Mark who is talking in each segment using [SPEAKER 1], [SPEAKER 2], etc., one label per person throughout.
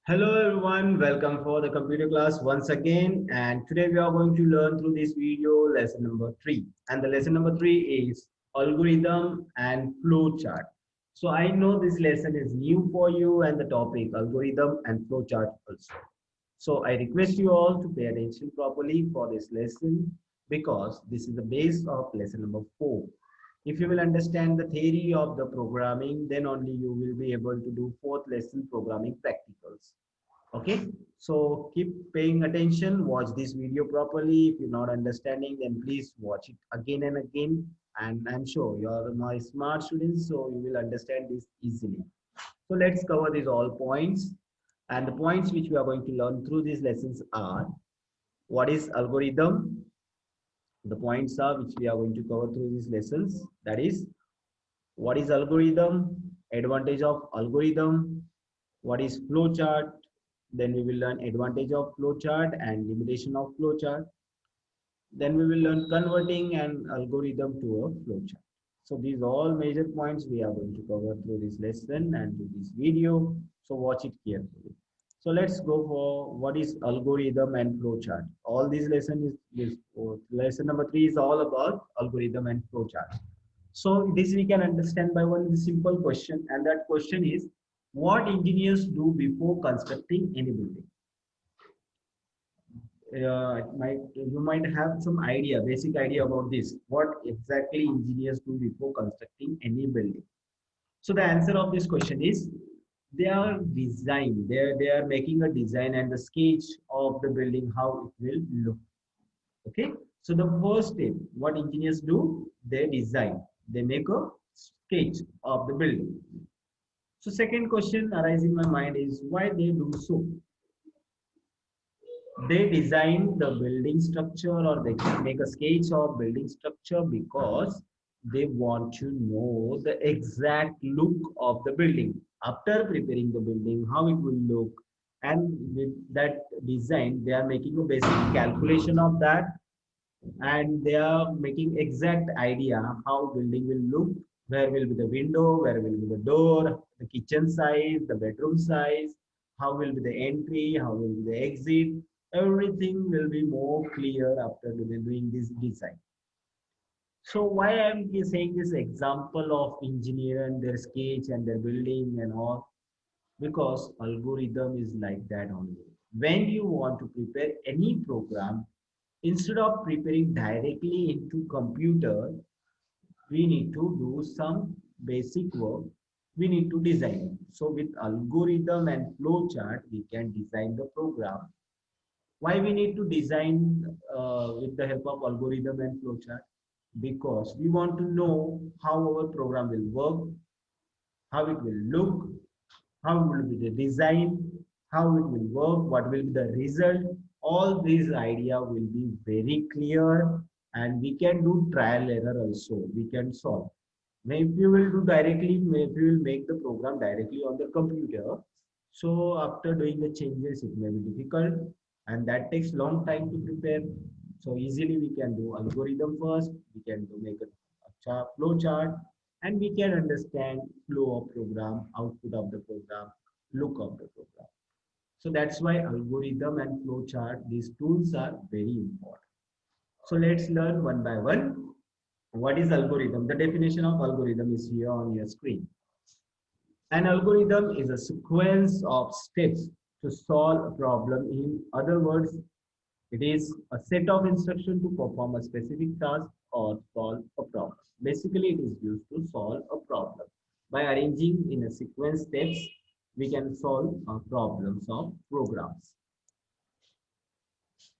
[SPEAKER 1] Hello everyone, welcome for the computer class once again, and today we are going to learn through this video lesson number 3, and the lesson number 3 is algorithm and flowchart. So I know this lesson is new for you and the topic algorithm and flowchart also. So I request you all to pay attention properly for this lesson because this is the base of lesson number 4. If you will understand the theory of the programming, then only you will be able to do fourth lesson programming practicals. Okay, so keep paying attention, watch this video properly. If you're not understanding, then please watch it again and again, and I'm sure you're my smart students, so you will understand this easily. So let's cover these all points, and the points which we are going to learn through these lessons are: what is algorithm? The points are which we are going to cover through these lessons, that is, what is algorithm, advantage of algorithm, what is flowchart. Then we will learn advantage of flowchart and limitation of flowchart. Then we will learn converting an algorithm to a flowchart. So these all major points we are going to cover through this lesson and through this video. So watch it carefully. So let's go for what is algorithm and flowchart. All these lesson number 3 is all about algorithm and flowchart. So this we can understand by one simple question, and that question is, what engineers do before constructing any building? You might have some idea, basic idea about this. What exactly engineers do before constructing any building? So the answer of this question is they are design. They are making a design and the sketch of the building, how it will look. Okay. So the first step, what engineers do, they design. They make a sketch of the building. So second question arising in my mind is why they do so. They design the building structure or they make a sketch of building structure because they want to know the exact look of the building. After preparing the building, how it will look, and with that design, they are making a basic calculation of that, and they are making exact idea how building will look, where will be the window, where will be the door, the kitchen size, the bedroom size, how will be the entry, how will be the exit. Everything will be more clear after doing this design. So why I'm saying this example of engineer and their sketch and their building and all, because algorithm is like that only. When you want to prepare any program, instead of preparing directly into computer, we need to do some basic work. We need to design it. So with algorithm and flowchart, we can design the program. Why we need to design with the help of algorithm and flowchart? Because we want to know how our program will work, how it will look, how will be the design, how it will work, what will be the result. All these idea will be very clear, and we can do trial error also. We can solve. Now, if you will do directly, if you will make the program directly on the computer, so after doing the changes, it may be difficult, and that takes long time to prepare. So easily we can do algorithm first. We can do make a flow chart, and we can understand flow of program, output of the program, look of the program. So that's why algorithm and flow chart, these tools are very important. So let's learn one by one. What is algorithm? The definition of algorithm is here on your screen. An algorithm is a sequence of steps to solve a problem. In other words, it is a set of instructions to perform a specific task or solve a problem. Basically, it is used to solve a problem. By arranging in a sequence steps, we can solve problems of programs.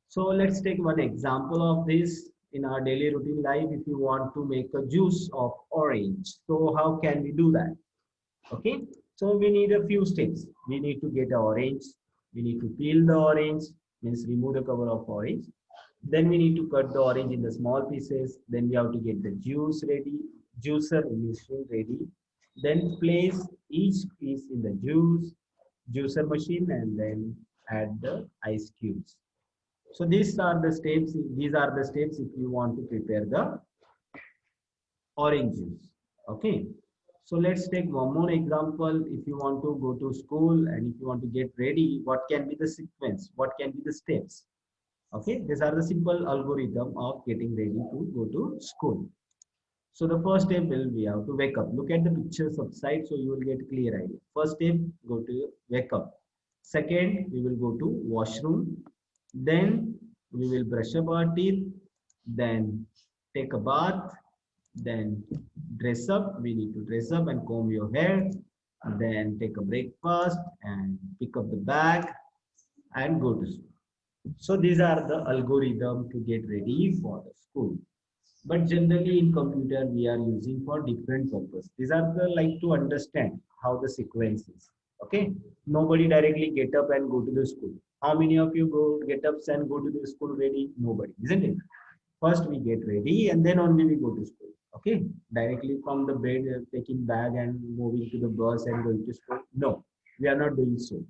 [SPEAKER 1] So let's take one example of this in our daily routine life. If you want to make a juice of orange, so how can we do that? Okay, so we need a few steps. We need to get an orange. We need to peel the orange, means remove the cover of orange. Then we need to cut the orange in the small pieces. Then we have to get the juice ready, juicer machine ready. Then place each piece in the juicer machine and then add the ice cubes. So these are the steps. These are the steps if you want to prepare the orange juice. Okay. So let's take one more example. If you want to go to school and if you want to get ready, what can be the sequence? What can be the steps? Okay, these are the simple algorithm of getting ready to go to school. So the first step will be how to wake up. Look at the pictures upside so you will get clear idea. First step, go to wake up. Second, we will go to washroom. Then we will brush up our teeth. Then take a bath. Then dress up. We need to dress up and comb your hair. Then take a breakfast and pick up the bag and go to school. So these are the algorithm to get ready for the school. But generally in computer we are using for different purpose. These are the like to understand how the sequence is. Okay. Nobody directly get up and go to the school. How many of you go get up and go to the school ready? Nobody, isn't it? First we get ready and then only we go to school. Okay. Directly from the bed, taking bag and moving to the bus and going to school. No, we are not doing so.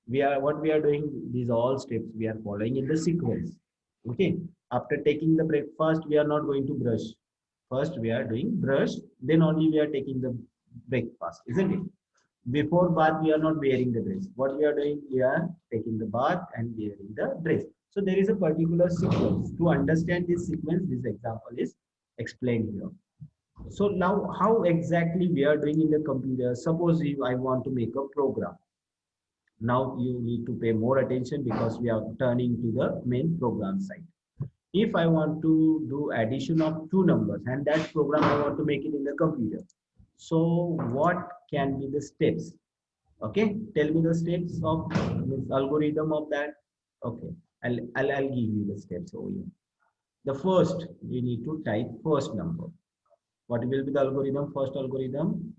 [SPEAKER 1] We are what we are doing. These all steps we are following in the sequence. Okay. After taking the breakfast, we are not going to brush. First, we are doing brush, then only we are taking the breakfast, isn't it? Before bath, we are not wearing the dress. What we are doing, we are taking the bath and wearing the dress. So there is a particular sequence. To understand this sequence, this example is explained here. So now, how exactly we are doing in the computer? Suppose if I want to make a program. Now you need to pay more attention because we are turning to the main program side. If I want to do addition of two numbers and that program I want to make it in the computer. So what can be the steps? Okay, tell me the steps of algorithm of that. Okay, I'll give you the steps over here. The first, we need to type first number. What will be the algorithm? First algorithm,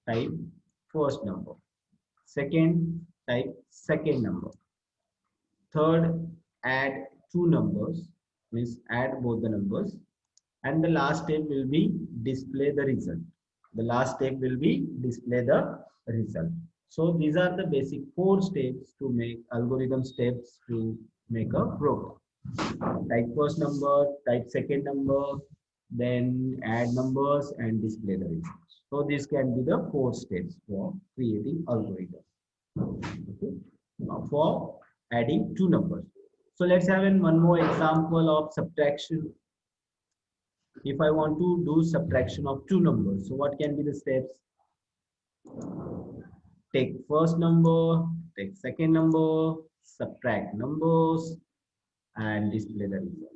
[SPEAKER 1] type first number. Second, type second number. Third, add two numbers, means add both the numbers. And the last step will be display the result. The last step will be display the result. So these are the basic four steps to make algorithm steps to make a program. Type first number, type second number, then add numbers and display the results. So this can be the four steps for creating algorithm. Okay. Now for adding two numbers. So let's have one more example of subtraction. If I want to do subtraction of two numbers, so what can be the steps? Take first number, take second number, subtract numbers, and display the results.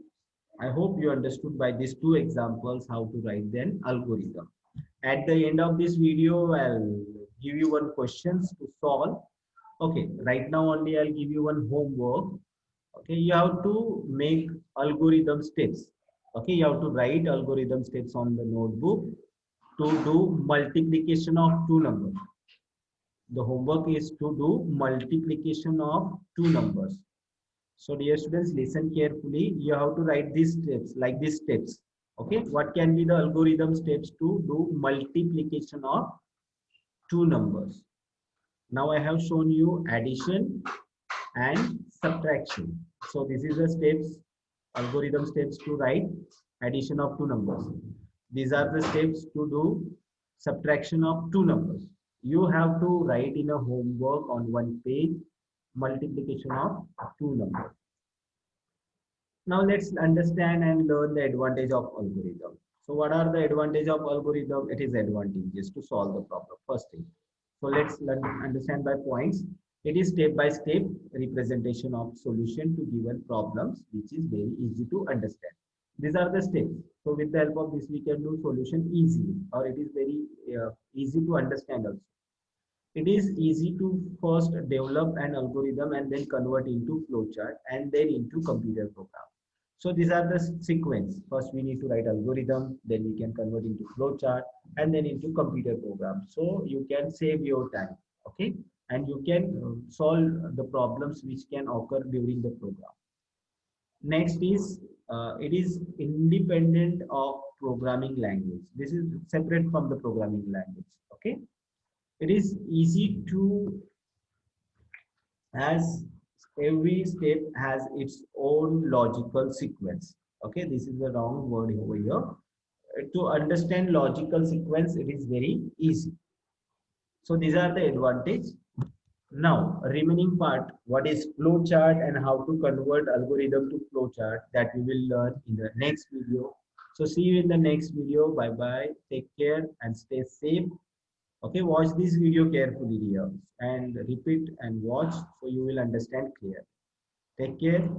[SPEAKER 1] I hope you understood by these two examples how to write an algorithm. At the end of this video, I'll give you one questions to solve. Okay, right now only I'll give you one homework. Okay, you have to make algorithm steps. Okay, you have to write algorithm steps on the notebook to do multiplication of two numbers. The homework is to do multiplication of two numbers. So dear students, listen carefully. You have to write these steps, like these steps. Okay, what can be the algorithm steps to do multiplication of two numbers? Now I have shown you addition and subtraction. So this is the steps, algorithm steps to write addition of two numbers. These are the steps to do subtraction of two numbers. You have to write in a homework on one page multiplication of two numbers. Now let's understand and learn the advantage of algorithm. So what are the advantage of algorithm? It is advantages to solve the problem. First thing. So let's learn, understand by points. It is step-by-step representation of solution to given problems, which is very easy to understand. These are the steps. So with the help of this, we can do solution easily, or it is very easy to understand also. It is easy to first develop an algorithm and then convert into flowchart and then into computer program. So these are the sequence. First we need to write algorithm, then we can convert into flowchart and then into computer program. So you can save your time, okay? And you can solve the problems which can occur during the program. Next is it is independent of programming language. This is separate from the programming language, okay? It is easy to, as every step has its own logical sequence. Okay, this is the wrong word over here. to understand logical sequence, it is very easy. So these are the advantage. Now, remaining part, what is flowchart and how to convert algorithm to flowchart, that we will learn in the next video. So see you in the next video. Bye bye. Take care and stay safe. Okay, watch this video carefully here and repeat and watch so you will understand clear. Take care.